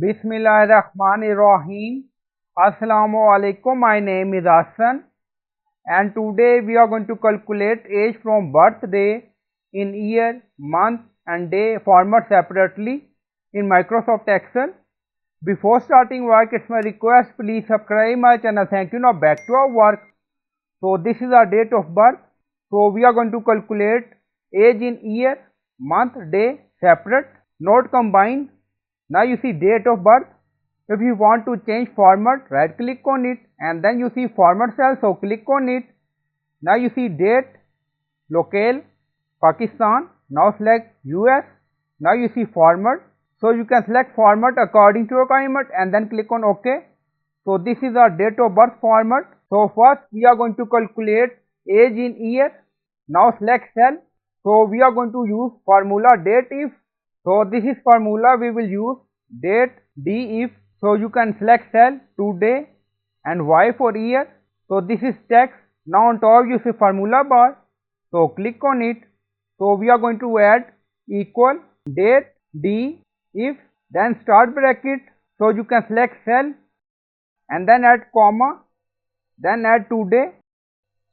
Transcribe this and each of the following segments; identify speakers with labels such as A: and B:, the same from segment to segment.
A: Bismillahirrahmanirrahim. Assalamu alaikum. My name is Hassan, and today we are going to calculate age from birthday in year, month and day format separately in Microsoft Excel. Before starting work, it's my request, please subscribe my channel. Thank you. Now back to our work. So this is our date of birth. So we are going to calculate age in year, month, day separate, not combined. Now you see date of birth. If you want to change format, right click on it and then you see format cell, so click on it. Now you see date, locale, Pakistan. Now select US. Now you see format. So you can select format according to your requirement and then click on OK. So this is our date of birth format. So first we are going to calculate age in year. Now select cell. So we are going to use formula date if. So this is formula we will use, date D if. So you can select cell today and Y for year. So this is text. Now on top you see formula bar. So click on it. So we are going to add equal date D if, then start bracket. So you can select cell and then add comma, then add today,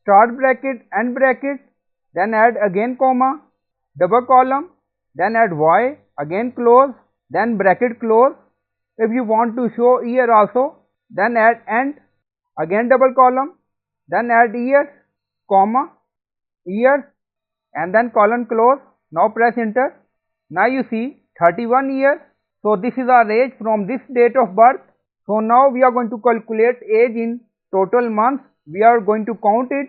A: start bracket, end bracket, then add again comma, double column, then add Y, again close, then bracket close. If you want to show year also, then add end, again double column, then add years, comma, years, and then column close. Now press enter. Now you see 31 years. So this is our age from this date of birth. So now we are going to calculate age in total months. We are going to count it.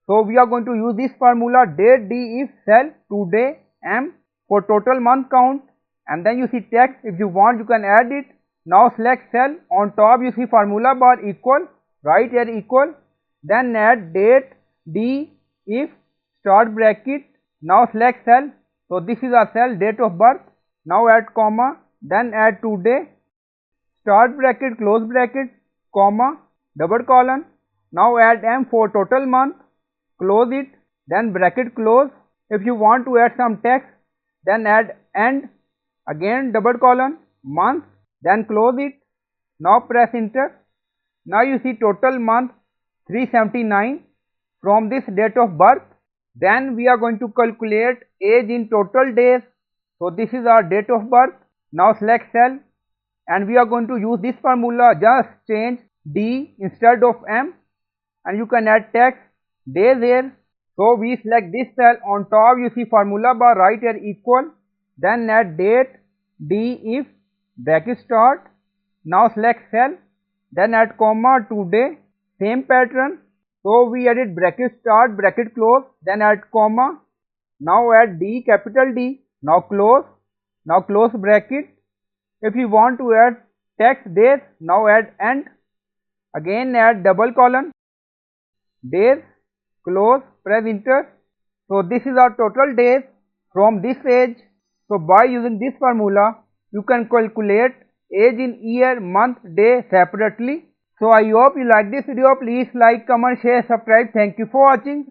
A: So we are going to use this formula date D if cell today M for total month count, and then you see text. If you want you can add it. Now select cell, on top you see formula bar equal, right here equal, then add date D if, start bracket. Now select cell. So this is our cell, date of birth. Now add comma, then add today, start bracket, close bracket, comma, double colon. Now add M for total month, close it, then bracket close. If you want to add some text, then add end, again double colon, month, then close it. Now press enter. Now you see total month 379 from this date of birth. Then we are going to calculate age in total days. So this is our date of birth. Now select cell and we are going to use this formula, just change D instead of M, and you can add text days here. So we select this cell, on top you see formula bar, right here equal, then add date D if, bracket start. Now select cell, then add comma, today, same pattern. So we added bracket start, bracket close, then add comma. Now add D, capital D. Now close bracket. If you want to add text days, now add end, again add double colon, days, close, press enter. So this is our total days from this age. So by using this formula you can calculate age in year, month, day separately. So I hope you like this video. Please like, comment, share, subscribe. Thank you for watching.